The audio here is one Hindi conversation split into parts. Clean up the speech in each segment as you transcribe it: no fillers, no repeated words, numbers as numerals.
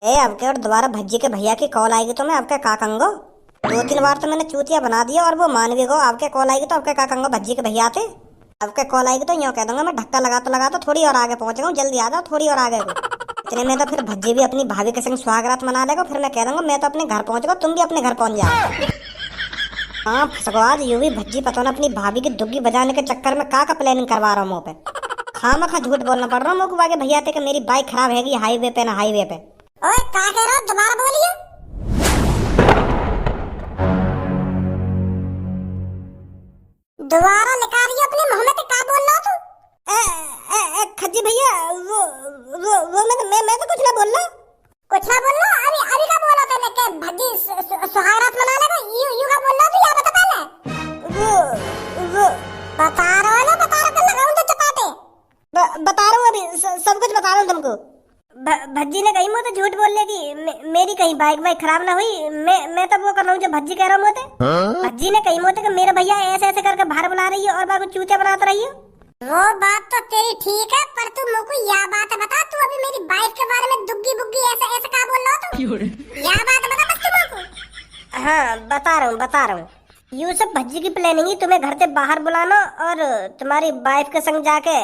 आपके और दोबारा भज्जी के भैया की कॉल आएगी तो मैं आपके का कहूंगा। 2-3 बार तो मैंने चूतिया बना दिया और वो मान भी गो। आपके कॉल आएगी तो आपके का कहूंगा, भज्जी के भैया आते। आपके कॉल आएगी तो यूँ कह दूंगा मैं, धक्का लगा तो थोड़ी और आगे पहुंच गऊँ, जल्दी आ जाओ थोड़ी और आगे। इतने में तो फिर भज्जी भी अपनी भाभी के संग सुहागरात मना लेगा। फिर मैं कह दूंगा मैं तो अपने घर पहुंच गया, तुम भी अपने घर पहुंच जाओ। हाँ फंसगो आज यूं भी भज्जी पता ना अपनी भाभी की दुग्गी बजाने के चक्कर में का प्लानिंग करवा रहा हूँ मुँह पे। खामखा झूठ बोलना पड़ रहा है मुझको आगे भैया कि मेरी बाइक खराब हैगी हाईवे पे ना हाईवे पे। ओए का कह रहा हो, दोबारा बोलिए। दोबारा लिखा रही है अपने मुंह में, तो का बोल रहा तू? खज्जी भैया वो मैं तो कुछ ना बोल रहा। कुछ ना बोल रहा? अभी का बोला तूने कि भज्जी सुहागरात मना लेगा? यू का बोल रहा तू? या बता पहले। वो बता रहा है ना, बता रहा कर लगाऊं तो चपाटे। बता रहा हूँ अभी, सब कुछ बता रहा हूँ तुमको। भज्जी ने कही मुझे झूठ बोलने की, मेरी कहीं बाइक खराब ना हुई। मैं तो वो कर रहा हूँ जो भज्जी कह रहा हूँ मुझे। भज्जी ने कही मुझे कि मेरा भैया ऐसे ऐसे करके बाहर बुला रही है और बाकी चूचा बनाता रही है। वो बात तो तेरी ठीक है, पर तू मुझको यह बात बता, तू अभी मेरी बाइक के बारे में दुग्गी बुग्गी ऐसे ऐसे का बोल रहा तू? यह बात बता बस तू मुझको। हाँ बता रहा हूँ। यूसुफ भज्जी की प्लानिंग ही तुम्हें घर से बाहर बुलाना और तुम्हारी वाइफ के संग जाके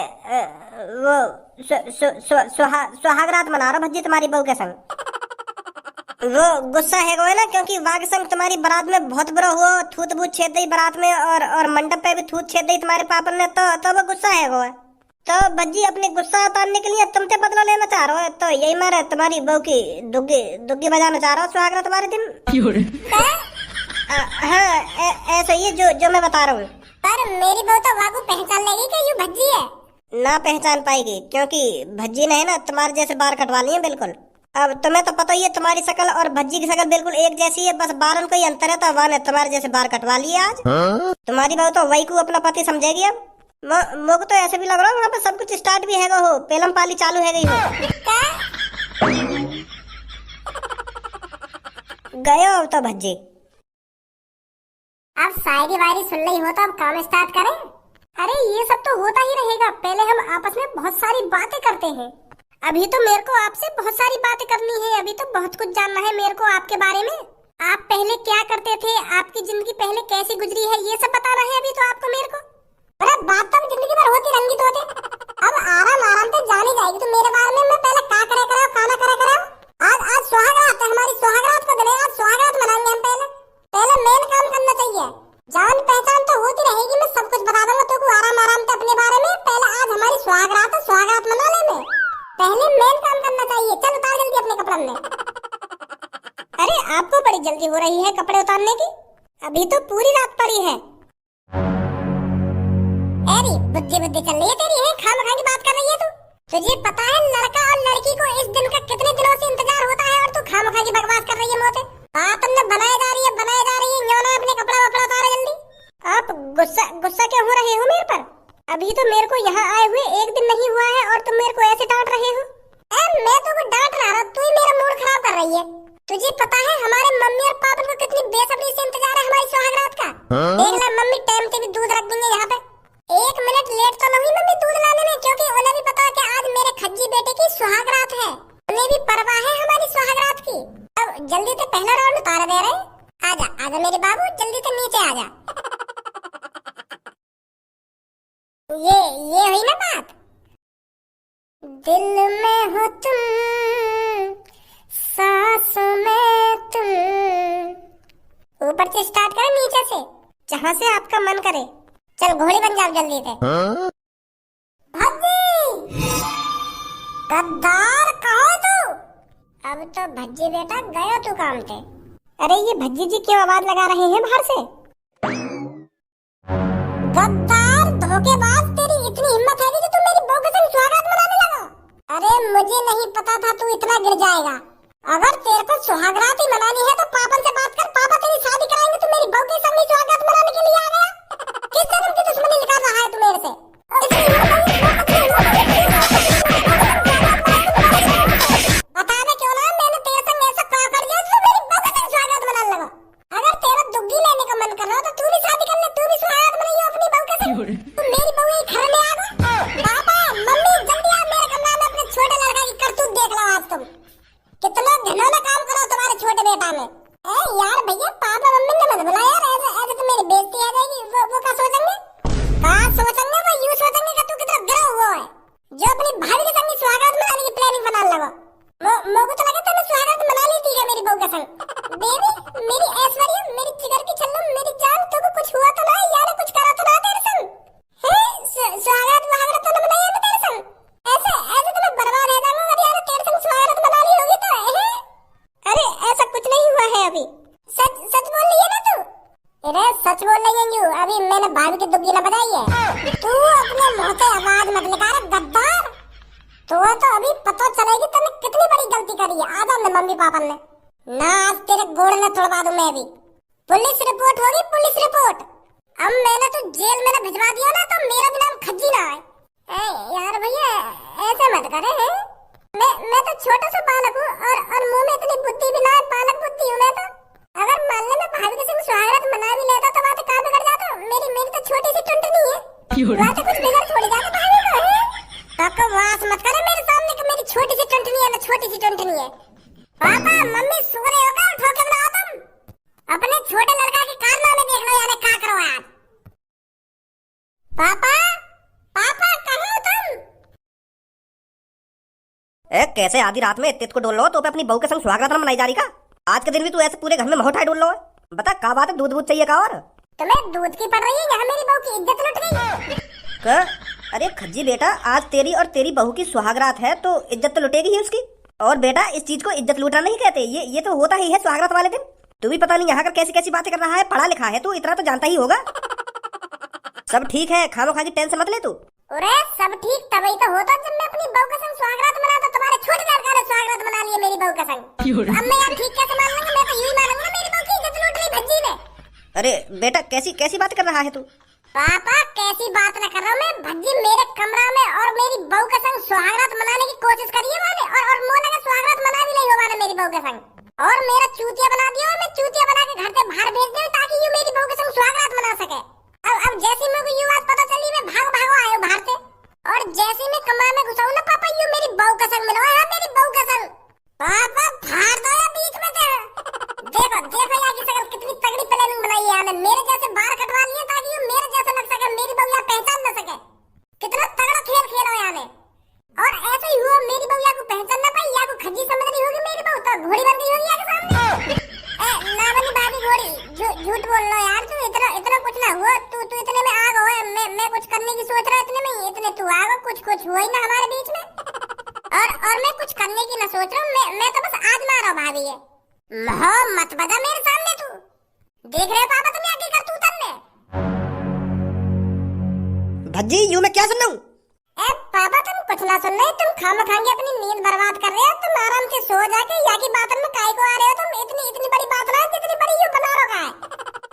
वो सुहागरात मना रहा भज्जी तुम्हारी बहू के संग। वो गुस्सा है वो है ना, क्योंकि वाग संग तुम्हारी बारात में बहुत बुरा हुआ, थूत बूत छेद दी बारात में और मंडप पे भी थूत छेद दी तुम्हारे पापा ने, तो वो गुस्सा है वो। तो भज्जी अपने गुस्सा उतारने के लिए तुमसे बदला लेना चाह रहा है, तो यही मैं तुम्हारी बहू की दुग्गी बजाना चाह रहा हूँ सुहागरात तुम्हारे दिन। हाँ ऐसा ही है जो मैं बता रहा हूँ। पर मेरी बहू तो वागू पहचान लेगी कि यू भज्जी है? ना पहचान पाएगी, क्योंकि भज्जी ने है ना तुम्हारे जैसे बाल कटवा लिए बिल्कुल। अब तुम्हें तो पता ही है तुम्हारी शकल और भज्जी की शकल बिल्कुल एक जैसी है, बस बारन को ही अंतर है। तो वह ने तुम्हारे जैसे बाल कटवा लिए आज। तुम्हारी बहू तो वही को अपना पति समझेगी। अब मुझको तो ऐसे भी लग रहा है वहाँ पे सब कुछ स्टार्ट भी है हो, पेलम पाली चालू है गई हो। गए हो अब तो भज्जी। अब शायरी वायरी सुन रही हो तो अब काम स्टार्ट करें। अरे ये सब तो होता ही रहेगा, पहले हम आपस में बहुत सारी बातें करते हैं। अभी तो मेरे को आपसे बहुत सारी बातें करनी है, अभी तो बहुत कुछ जानना है मेरे को आपके बारे में। आप पहले क्या करते थे, आपकी जिंदगी पहले कैसी गुजरी है, ये सब बताना है अभी तो आपको मेरे को। अरे बात तो जिंदगी भर होती रंगी होते, अब आराम से जानी जाएगी तो मेरे बारे में। मैं पहले का करे खाना करे। आज सुहागरात है, हमारी सुहागरात का दिन है, आज सुहागरात मनाएंगे हम। पहले मेन काम करना चाहिए। जान पहचान तो होती रहेगी, मैं सब कुछ बता दूंगा तुमको आराम से अपने बारे में। पहले आज हमारी सुहागरात है, सुहागरात मना ले। में पहले मेन काम करना चाहिए। चल उतार जल्दी अपने कपड़े में। अरे आपको बड़ी जल्दी हो रही है कपड़े उतारने की, अभी तो पूरी रात पड़ी है। अरे बुद्धि चल रही है तेरी, है खामखा की बात कर रही है तू। तुझे पता है लड़का और लड़की को इस दिन का कितने दिनों से इंतजार होता है और तू खामखा की बकवास कर रही है मोते। तुमने बनाए जा रही है न्योना अपने कपड़ा वपड़ा उतारो जल्दी। आप गुस्सा क्यों हो रहे हो मेरे पर? अभी तो मेरे को यहाँ आए हुए एक दिन नहीं हुआ है और तुम मेरे को ऐसे डांट रहे हो। मैं तो डांट रहा, तू ही मेरा मूड खराब कर रही है। तुझे पता है हमारे मम्मी और पापा को कितनी बेसब्री से इंतजार है हमारी सुहागरात का। देख ले मम्मी टाइम से भी दूध रख देंगे यहाँ पे। 1 मिनट लेट तो नहीं मम्मी दूध लाने में, क्योंकि उन्हें भी पता है कि आज मेरे खज्जी बेटे की सुहागरात है। उन्हें भी परवाह है हमारी सुहागरात की। अब जल्दी से पहला राउंड उतार दे रहे। आजा मेरे बाबू, जल्दी से नीचे आजा। ये हुई ना बात। दिल में हो तुम, सांसों में तुम। ऊपर से स्टार्ट करें नीचे से, जहाँ से आपका मन करे। चल घोड़ी बन जाओ जल्दी से। भज्जी गद्दार कहो तू। अब तो भज्जी बेटा गया तू काम पे। अरे ये भज्जी जी क्यों आवाज लगा रहे हैं बाहर से? गद्दार धोखेबाज, तेरी इतनी हिम्मत है कि तू मेरी बहू के संग सुहागरात मनाने लगा। अरे मुझे नहीं पता था तू इतना गिर जाएगा। अगर तेरे को सुहागरात ही मनानी है तो पापा से बात कर, पापा तेरी शादी कराएंगे। तू मेरी बहू के संग सुहागरात मनाने के लिए आ गया। किस जन्म की दुश्मनी निकाल रहा है तू मेरे से? बता दे क्यों ना मैंने तेरे संग ऐसा क्या कर दिया जो मेरी बहू के संग सुहागरात मनाने लगा। अगर तेरा दुग्गी लेने का मन कर रहा हो तो तू भी शादी कर ले, तू भी सुहागरात मनाइए अपनी बहू के संग। तू मेरी बहू ही घर में आ गई। पापा मम्मी जल्दी आ मेरे कमरे में, अपने छोटे लड़का की करतूत देख लो आज तुम। कितना जो अपनी भाभी के संग स्वागत मनाने की प्लानिंग बना लगा। मोको तो लगा तूने स्वागत मना ली थी मेरी बहू के संग। बेबी मेरी ऐश्वर्या, मेरी जिगर की छल्लम, मेरी जान, तो कुछ हुआ तो ना, यार कुछ करा तो ना तेरे संग? हैं स्वागत वहागत तो ना मनाया ना तेरे संग? ऐसे ऐसे तो मैं बर्बाद है जाऊंगा अगर यार तेरे संग स्वागत मना ली होगी तो। अरे ऐसा कुछ नहीं हुआ है अभी। सच सच बोल रही है ना तू? अरे सच बोल रही है यू, अभी मैंने भाभी की दुग्गी ना बजाई है। तू अपने मुंह से आवाज मत निकाल गद्दार। तो अभी पता चलेगी तूने कितनी बड़ी गलती करी है। आ जाओ मम्मी पापा ने ना, आज तेरे गोड़ में तोड़वा दूं मैं अभी। पुलिस रिपोर्ट होगी, पुलिस रिपोर्ट। अब मैंने तो जेल में ना भिजवा दिया ना तो मेरा भी नाम खज्जी ना है। यार भैया ऐसे मत करे हैं। मैं तो छोटा सा बालक हूँ और मुंह में इतनी बुद्धि भी ना है, बालक बुद्धि हूँ मैं तो। अगर मान ले मैं भाभी के संग स्वागत मना भी लेता तो बात कहाँ बिगड़ जाता। मेरी तो छोटी सी टुंटनी है, बात कुछ बिगड़ थोड़ी जाता भाभी को है। तो वास मत करे मेरे सामने कि मेरी छोटी सी टुंटनी है ना, छोटी सी टुंटनी है। पापा मम्मी सो रहे हो क्या? उठो के बनाओ तुम। अपने छोटे लड़का के कारनामे देख लो यार, क्या करो आज। पापा पापा कहाँ हो तुम? कैसे आधी रात में इतने को डोल लो तो अपनी बहू के संग स्वागत मनाई जा रही का? आज के दिन भी तू ऐसे पूरे घर में महोठाई डोल लो। बता क्या बात है, दूध दूध चाहिए का? और तुम्हें दूध की पड़ रही है, यहाँ मेरी बहू की इज्जत लुट गई। अरे खज्जी बेटा, आज तेरी और तेरी बहू की सुहागरात है तो इज्जत तो लुटेगी ही उसकी। और बेटा इस चीज को इज्जत लूटना नहीं कहते, ये तो होता ही है सुहागरात वाले दिन। तू भी पता नहीं यहाँ कर कैसी कैसी बातें कर रहा है, पढ़ा लिखा है तू, इतना तो जानता ही होगा। सब ठीक है, खामो खा की टेंशन मत ले तू। अरे सब ठीक तभी तो होता जब मैं अपनी बहू के संग स्वागत मनाता। तुम्हारे छोटे लड़का ने स्वागत मना लिया मेरी बहू के संग। अब मैं यार ठीक कैसे मान लूंगा? मैं तो यूं मानूंगा मेरी बहू की इज्जत लूट ली भज्जी ने। अरे बेटा कैसी कैसी बात कर रहा है तू? पापा कैसी बात न कर रहा हूँ मैं। भज्जी मेरे कमरा में और मेरी बहू के संग सुहागरात मनाने की कोशिश करी है मैंने, और मोह लगा सुहागरात मना भी नहीं हो मैंने मेरी बहू के संग। और मेरा चूतिया बना दिया, और मैं चूतिया बना के घर से बाहर भेज दिया ताकि यूं मेरी बहू के संग सुहागरात मना सके। अब जैसे मेरे को यूं बात पता चली मैं भागो आया बाहर से, और जैसे मैं कमरा में घुसा हूं ना पापा यूं मेरी बहू के संग मिलो। हाँ मेरी बहू के संग। पापा फाड़ दो या बीच में से। देखो यार की शकल कितनी तगड़ी प्लानिंग बनाई है यार। मेरे जैसे बाल कटवा लिए ताकि यूं मेरे जैसा लग सके, मेरी बहू यार पहचान न सके। कितना तगड़ा खेल खेलो यार ने। और ऐसे ही हुआ मेरी बहू या को पहचान ना पाई, या को खज्जी समझ रही होगी मेरी बहू, तो घोड़ी बन गई होगी या के सामने। ना बनी भाभी घोड़ी, झूठ बोल लो यार तू। इतना कुछ ना हुआ, तू इतने में आ गए। मैं कुछ करने की सोच रहा इतने में, इतने तू आ गए। कुछ हुआ ही ना हमारे बीच में। और मैं कुछ करने की ना सोच रहा हूँ, मैं तो बस आजमा रहा हूँ भाभी ये। मत बजा मेरे सामने तू। देख रहे हो पापा तुम यहाँ की करतूतन में। भज्जी यूं मैं क्या सुन रहा हूँ? पापा तुम कुछ ना सुन रहे, तुम खामखांगे अपनी नींद बर्बाद कर रहे हो। तुम आराम से सो जाके या की बातन में काय को आ रहे हो तुम? इतनी बड़ी बात ना है जितनी बड़ी यूं बना रखा है।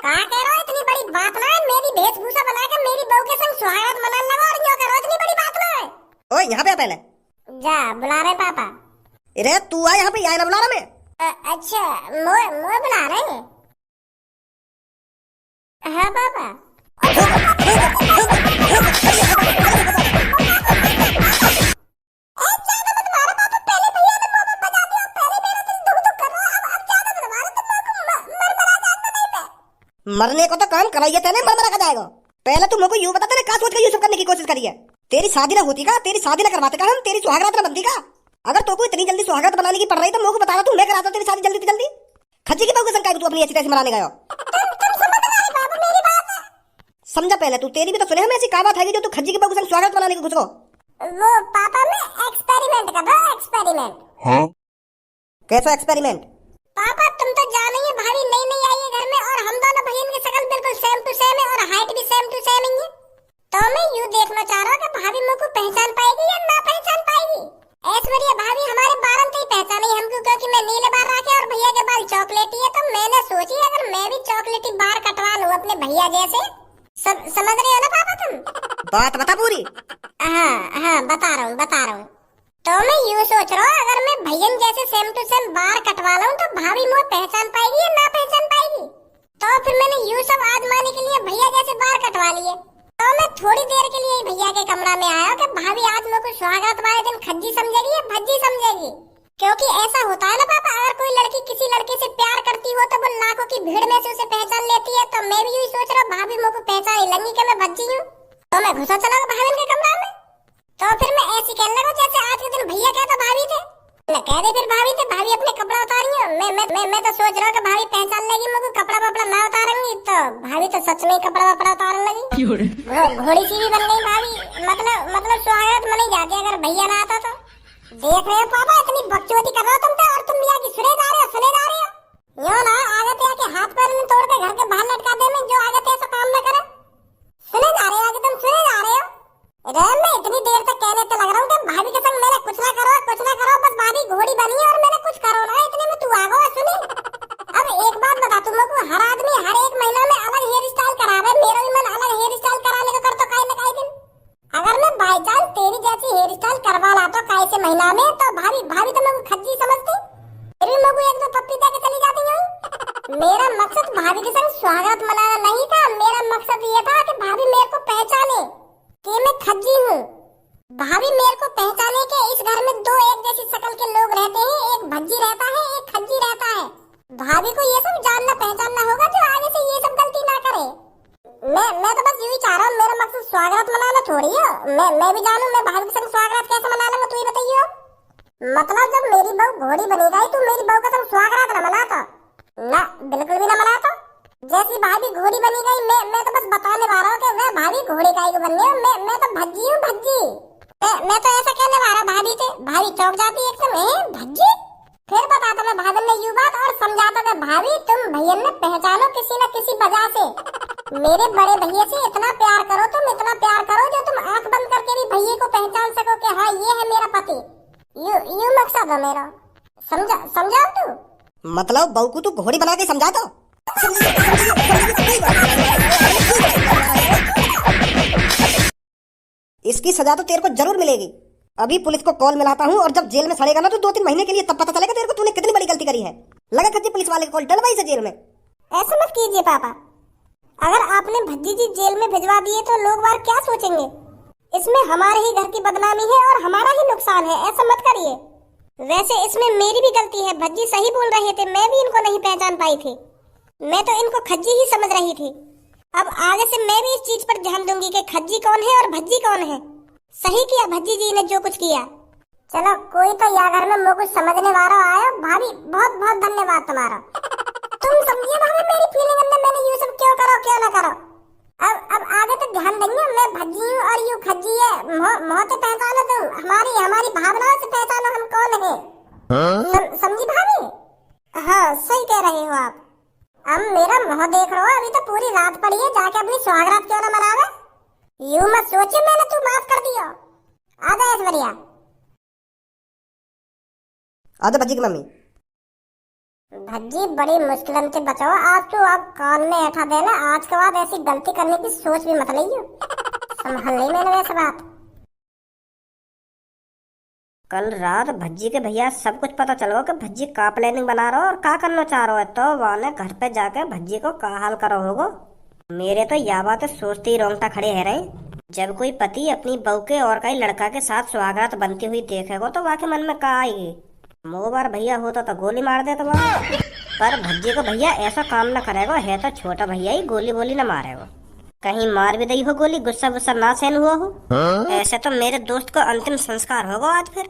कहा कह रहे हो इतनी बड़ी बात ना है? मेरी वेशभूषा बना के मेरी बहू के संग सुहागरात मनाने लगा और यूं कह रहे हो इतनी बड़ी बात ना है। ओए यहाँ पे आ पहले। जा बुला रहे पापा। अरे तू आ यहाँ पे, आए ना बुला रहा मैं। अच्छा मोए बुला रहे हैं? हाँ पापा। मरने को तो काम कराइए तेने, मर का जाएगा। पहले तुम लोग को यूं बता तेने क्या सोच कर ये सब करने की कोशिश करी है? तेरी शादी ना होती का, तेरी शादी ना करवाते का हम, तेरी सुहागरात ना बनती का। अगर तो इतनी जल्दी सुहागरात बनाने की पड़ रही तो मुझे बता रहा तू, मैं कराता तेरी शादी जल्दी से जल्दी। खज्जी की बहू के संग तू अपनी अच्छी तरह से मनाने गया। समझा पहले तू, तेरी भी तो सुने हम ऐसी क्या बात है जो तू खज्जी की बहू के संग स्वागत बनाने की कुछ को। वो पापा मैं एक्सपेरिमेंट कर रहा हूँ, एक्सपेरिमेंट। हाँ कैसा एक्सपेरिमेंट? पापा तुम तो जानो ही भाभी नई आई है घर में, और हम दोनों बहन की शक्ल बिल्कुल सेम टू सेम है और हाइट भी सेम टू सेम ही है। तो मैं यूं देखना चाह रहा हूँ कि भाभी मेरे को पहचान पाएगी या ना पहचान पाएगी। ऐश्वर्या भाभी हमारे बारन से ही पहचानी हमको, क्योंकि मैं नीले बाल रखे और भैया के बाल चॉकलेटी है। तो मैंने सोची अगर मैं भी चॉकलेटी बाल कटवा लूं अपने भैया जैसे। समझ रहे हो ना पापा तुम? बात बता पूरी। हाँ बता रहा हूँ। तो मैं यूं सोच रहा हूँ अगर मैं भैया जैसे सेम टू सेम बाल कटवा लूं तो भाभी मुझे पहचान पाएगी या ना पहचान पाएगी। तो फिर मैंने यूं सब आजमाने के लिए भैया जैसे बाल कटवा लिए। तो मैं थोड़ी देर के लिए भैया के कमरा में आया कि भाभी आज मेरे को स्वागत वाले दिन खज्जी समझेगी या भज्जी समझेगी। क्योंकि ऐसा होता है ना पापा, अगर कोई लड़की किसी लड़के से प्यार करती हो तो वो लाखों की भीड़ में से उसे पहचान लेती है। तो मैं भी यही सोच रहा हूँ भाभी मेरे को पहचान लगी कि मैं भज्जी हूँ। तो मैं घुसा चला भाभी के कमरा में। तो फिर मैं ऐसी कहने लगो जैसे आज के दिन भैया कहता भाभी थे। न कह दे फिर भाभी थे, भाभी अपने कपड़ा उतारी है। मैं तो सोच रहा हूँ कि भाभी पहचान लेगी मुझे, कपड़ा वपड़ा ना उतारूंगी तो भाभी तो सच में कपड़ा वपड़ा उतारने लगी। घोड़ी सी भी बन गई भाभी। मतलब स्वागत मनी जाती अगर भैया ना आता तो। देख रहे हो पापा, इतनी बकचोदी कर रहे हो तुम तो, और तुम यहाँ की सुने जा रहे हो। यो ना आगे ते आके हाथ पैर में तोड़ के घर के बाहर लटका दे में, जो आगे ते ऐसा काम न करे। सुने जा रहे हो, आगे तुम सुने जा रहे हो। रे मैं इतनी देर तक कहने तो लग रहा हूँ कि भाभी के संग मैंने कुछ ना करो, बस भाभी घोड़ी बनी है और मैंने कुछ करो ना, इतने में तू आ गया। सुने अब एक बात बता तुमको, हर आदमी हर एक महीना में अलग हेयर स्टाइल करावे, मेरा भी मन अलग हेयर स्टाइल कराने को कर तो काहे न काहे दिन। अगर मैं बाई चांस तेरी जैसी हेयर स्टाइल करवा ला तो काहे से महीना में, तो भाभी तो मेरे को खज्जी समझती, फिर भी मेरे को एक दो पप्पी दे के चली जाती हूँ। मेरा मकसद भाभी के संग स्वागत मनाना नहीं था, मेरा मकसद ये था कि भाभी मेरे को पहचाने कि मैं खज्जी हूँ। भाभी मेरे को पहचाने के इस घर में दो एक जैसी शक्ल के लोग रहते हैं, एक भज्जी रहता है, एक खज्जी रहता है। भाभी को ये सब जानना पहचानना होगा जो आगे से ये सब गलती ना करे। मैं तो बस यही चाह रहा हूँ, मेरा मकसद स्वागत मनाना थोड़ी है। मैं भी जानूं मैं भाभी के संग स्वागत कैसे मना लूंगा, तू ही बताइए। मतलब जब मेरी बहू घोड़ी बनी गई तो मेरी बहू का संग स्वागत न मनाता ना, बिल्कुल भी ना मनाता। जैसी भाभी घोड़ी बनी गई, मैं तो बस बताने वाला हूँ कि मैं भाभी घोड़ी काहे को बनी है। मैं तो भज्जी हूँ, भज्जी। मैं तो ऐसा कहने वाला भाभी थे, भाभी चौक जाती एक समय भज्जी, फिर बताता मैं भाभी ने यूं बात और समझाता कि भाभी तुम भैया ने पहचानो किसी न किसी वजह से। मेरे बड़े भैया से इतना प्यार करो, तुम इतना प्यार करो जो तुम आंख बंद करके भी भैया को पहचान सको कि हाँ ये है मेरा पति। यू मकसद है मेरा, समझा तू? मतलब बहू को तू घोड़ी बना के समझा दो। इसकी सजा तो तेरे को जरूर मिलेगी। अभी पुलिस को कॉल मिलाता हूँ और जब जेल में सड़ेगा ना तो 2-3 महीने के लिए, तब पता चलेगा तेरे को तूने कितनी बड़ी गलती करी है। लगा खच्ची पुलिस वाले को कॉल डलवाई से जेल में। ऐसा मत कीजिए पापा, अगर आपने भज्जी जी जेल में भिजवा दिए तो लोग बार क्या सोचेंगे। इसमें हमारे ही घर की बदनामी है और हमारा ही नुकसान है, ऐसा मत करिए। वैसे इसमें मेरी भी गलती है, भज्जी सही बोल रहे थे, मैं भी इनको नहीं पहचान पाई थी। मैं तो इनको खज्जी ही समझ रही थी। अब आगे से मैं भी इस चीज पर ध्यान दूंगी कि खज्जी कौन है और भज्जी कौन है। सही किया भज्जी जी ने जो कुछ किया। चलो कोई तो यहाँ घर में मुझे कुछ समझने वाला आया। भाभी बहुत बहुत धन्यवाद तुम्हारा। तुम समझिए भाभी मेरी फीलिंग अंदर, मैंने ये सब क्यों करो क्यों ना करो। अब आगे तो ध्यान देंगे, मैं भज्जी हूँ और यू खज्जी है। मोहते पहचानो तुम, हमारी भावनाओं से पहचानो हम कौन है। समझी भाभी? हाँ सही कह रहे हो आप। अब मेरा मुँह देख रहे हो, अभी तो पूरी रात पड़ी है, जाके अपनी सुहागरात क्यों ना मनावे। यूं मत सोचिए मैंने तू माफ कर दिया। आजा ऐश्वर्या, आजा भज्जी की मम्मी। भज्जी बड़ी मुश्किल से बचाओ आज तो, अब कान में ऐठा देना, आज के बाद ऐसी गलती करने की सोच भी मत लियो। संभल नहीं मैंने वैसे बात। कल रात भज्जी के भैया सब कुछ पता चलो कि भज्जी का प्लानिंग बना रहा हो और का करना चाह रहा है, तो वाने घर पे जाके भज्जी को का हाल करो होगो। मेरे तो यह बात सोचते ही रोंगटा खड़े है रहे। जब कोई पति अपनी बहू के और कई लड़का के साथ सुहागरात बनती हुई देखेगा तो वाके मन में का आएगी। मोबार भैया होता तो गोली मार देता वहाँ, पर भज्जी को भैया ऐसा काम न करेगा, है तो छोटा भैया ही, गोली बोली न मारेगा। कहीं मार भी दी हो गोली, गुस्सा गुस्सा ना सहन हुआ हो। ऐसे तो मेरे दोस्त को अंतिम संस्कार होगा आज। फिर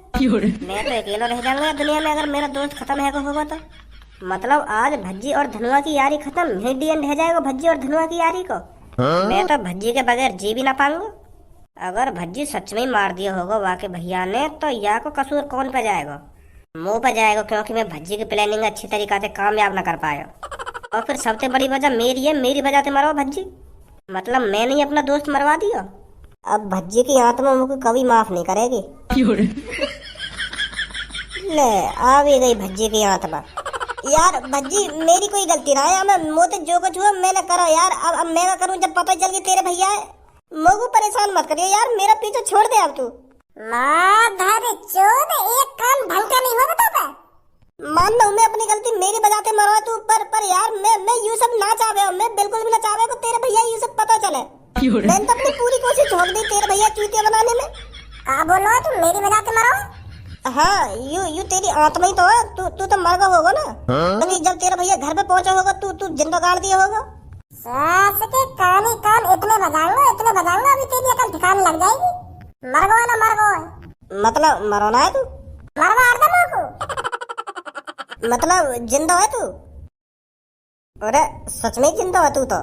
मैं तो अकेला रह जाऊंगा दुनिया में अगर मेरा दोस्त खत्म है होगा तो। मतलब आज भज्जी और धनुआ की यारी खत्म, हिट एंड रह जाएगा भज्जी और धनुआ की यारी को। मैं तो भज्जी के बगैर जी भी ना पाऊंगा। अगर भज्जी सच में मार दिया होगा वाके भैया ने, तो या को कसूर कौन पे जाएगा? मुंह पे जाएगा, क्योंकि मैं भज्जी की प्लानिंग अच्छी तरीका से कामयाब न कर पाया। और फिर सबसे बड़ी वजह मेरी है, मेरी वजह से मरो भज्जी। मतलब मैंने ही अपना दोस्त मरवा दिया। अब भज्जी की आत्मा मुझे कभी माफ नहीं करेगी। ले आ भी गई भज्जी की आत्मा। यार भज्जी मेरी कोई गलती ना है, मैं मोते जो कुछ हुआ मैंने करा यार। अब मैं क्या करूं जब पता चल गया तेरे भैया है। मुझे परेशान मत करिए यार, मेरा पीछे छोड़ दे अब तू। एक काम ढंग का नहीं होगा तो मान लो मैं अपनी गलती मेरी वजह से मरवा तू, पर यार मैं ये सब ना चाहे, मैं बिल्कुल भी ना चाहे को तेरे भैया ये सब पता चले। मैंने तो अपनी पूरी कोशिश झोंक दी तेरे भैया चूतिया बनाने में। का बोलो तुम मेरी वजह से मरो? हाँ यू तेरी आत्मा ही तो है, तू तो मर गया होगा ना। तो जब तेरा भैया घर पे पहुंचा होगा तू जिंदा गाड़ दिया होगा। सास के कान ही कान इतने बजाऊंगा अभी तेरी अकल ठिकाने लग जाएगी। मर गो ना मर गो। मतलब मरोना है तू? मरवा दे को। मतलब जिंदा है तू? अरे सच में ही जिंदा है तू तो?